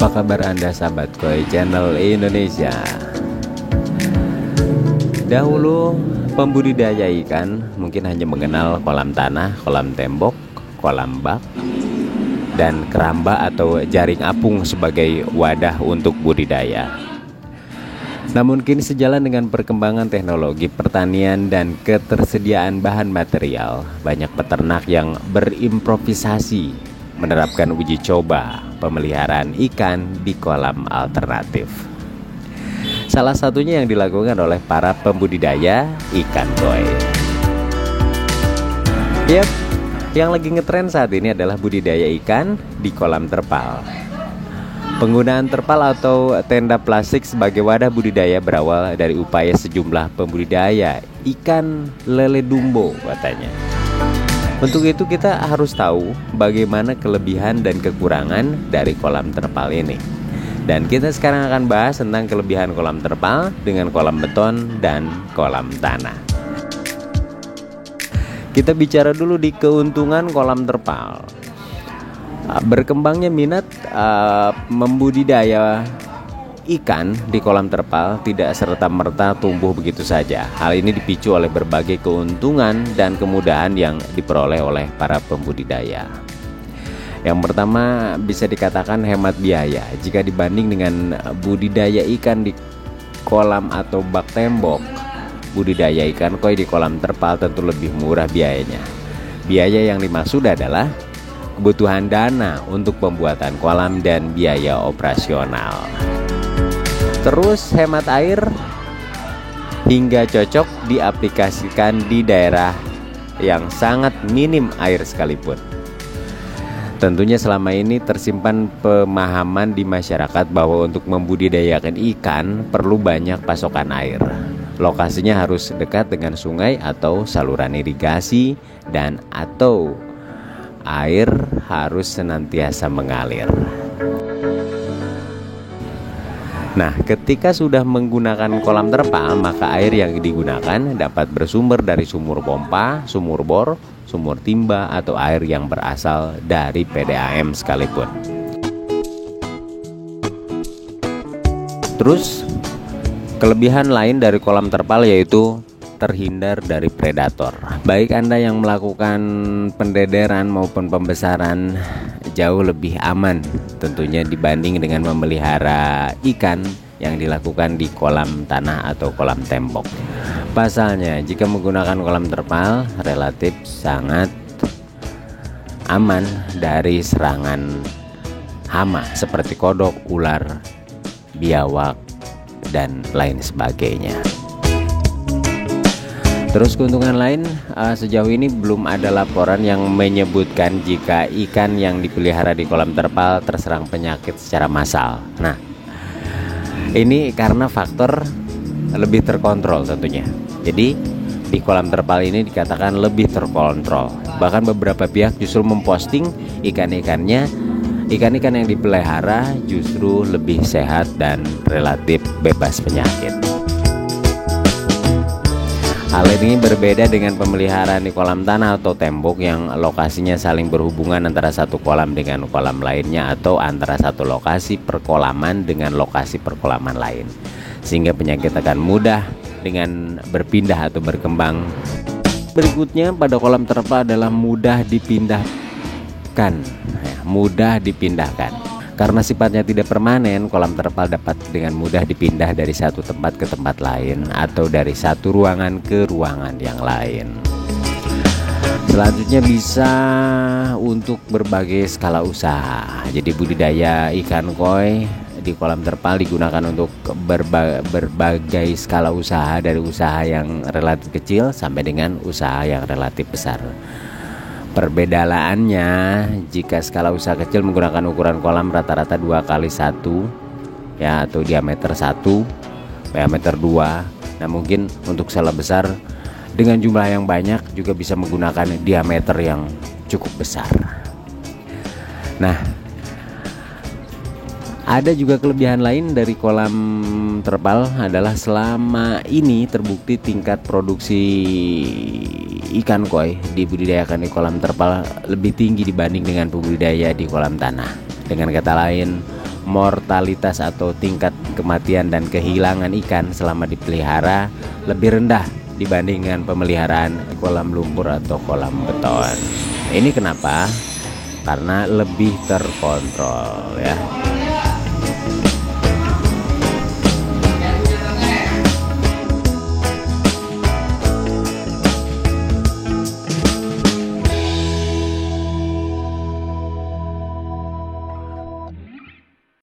Apa kabar Anda sahabat Koi Channel Indonesia? Dahulu pembudidaya ikan mungkin hanya mengenal kolam tanah, kolam tembok, kolam bak, dan keramba atau jaring apung sebagai wadah untuk budidaya. Namun kini sejalan dengan perkembangan teknologi pertanian dan ketersediaan bahan material, banyak peternak yang berimprovisasi menerapkan uji coba pemeliharaan ikan di kolam alternatif. Salah satunya yang dilakukan oleh para pembudidaya ikan koi. Yap, yang lagi ngetren saat ini adalah budidaya ikan di kolam terpal. Penggunaan terpal atau tenda plastik sebagai wadah budidaya berawal dari upaya sejumlah pembudidaya ikan lele dumbo katanya. Untuk itu kita harus tahu bagaimana kelebihan dan kekurangan dari kolam terpal ini. Dan kita sekarang akan bahas tentang kelebihan kolam terpal dengan kolam beton dan kolam tanah. Kita bicara dulu di keuntungan kolam terpal. Berkembangnya minat membudidaya ikan di kolam terpal tidak serta-merta tumbuh begitu saja. Hal ini dipicu oleh berbagai keuntungan dan kemudahan yang diperoleh oleh para pembudidaya. Yang pertama bisa dikatakan hemat biaya. Jika dibanding dengan budidaya ikan di kolam atau bak tembok, budidaya ikan koi di kolam terpal tentu lebih murah biayanya. Biaya yang dimaksud adalah kebutuhan dana untuk pembuatan kolam dan biaya operasional. Terus hemat air hingga cocok diaplikasikan di daerah yang sangat minim air sekalipun. Tentunya selama ini tersimpan pemahaman di masyarakat bahwa untuk membudidayakan ikan perlu banyak pasokan air. Lokasinya harus dekat dengan sungai atau saluran irigasi dan atau air harus senantiasa mengalir. Nah, ketika sudah menggunakan kolam terpal, maka air yang digunakan dapat bersumber dari sumur pompa, sumur bor, sumur timba, atau air yang berasal dari PDAM sekalipun. Terus, kelebihan lain dari kolam terpal yaitu terhindar dari predator. Baik Anda yang melakukan pendederan maupun pembesaran jauh lebih aman tentunya dibanding dengan memelihara ikan yang dilakukan di kolam tanah atau kolam tembok. Pasalnya, jika menggunakan kolam terpal relatif sangat aman dari serangan hama seperti kodok, ular, biawak, dan lain sebagainya. Terus keuntungan lain, sejauh ini belum ada laporan yang menyebutkan jika ikan yang dipelihara di kolam terpal terserang penyakit secara massal. Nah, ini karena faktor lebih terkontrol tentunya. Jadi di kolam terpal ini dikatakan lebih terkontrol. Bahkan beberapa pihak justru memposting ikan-ikan yang dipelihara justru lebih sehat dan relatif bebas penyakit. Hal ini berbeda dengan pemeliharaan di kolam tanah atau tembok yang lokasinya saling berhubungan antara satu kolam dengan kolam lainnya atau antara satu lokasi perkolaman dengan lokasi perkolaman lain, sehingga penyakit akan mudah dengan berpindah atau berkembang. Berikutnya pada kolam terpal adalah mudah dipindahkan. Karena sifatnya tidak permanen, kolam terpal dapat dengan mudah dipindah dari satu tempat ke tempat lain atau dari satu ruangan ke ruangan yang lain. Selanjutnya bisa untuk berbagai skala usaha. Jadi budidaya ikan koi di kolam terpal digunakan untuk berbagai skala usaha, dari usaha yang relatif kecil sampai dengan usaha yang relatif besar. Perbedaannya, jika skala usaha kecil menggunakan ukuran kolam rata-rata 2x1 ya, atau diameter 1, diameter 2. Nah, mungkin untuk skala besar dengan jumlah yang banyak juga bisa menggunakan diameter yang cukup besar. Nah, ada juga kelebihan lain dari kolam terpal adalah selama ini terbukti tingkat produksi ikan koi dibudidayakan di kolam terpal lebih tinggi dibanding dengan budidaya di kolam tanah. Dengan kata lain, mortalitas atau tingkat kematian dan kehilangan ikan selama dipelihara lebih rendah dibandingkan pemeliharaan kolam lumpur atau kolam beton. Ini kenapa? Karena lebih terkontrol ya.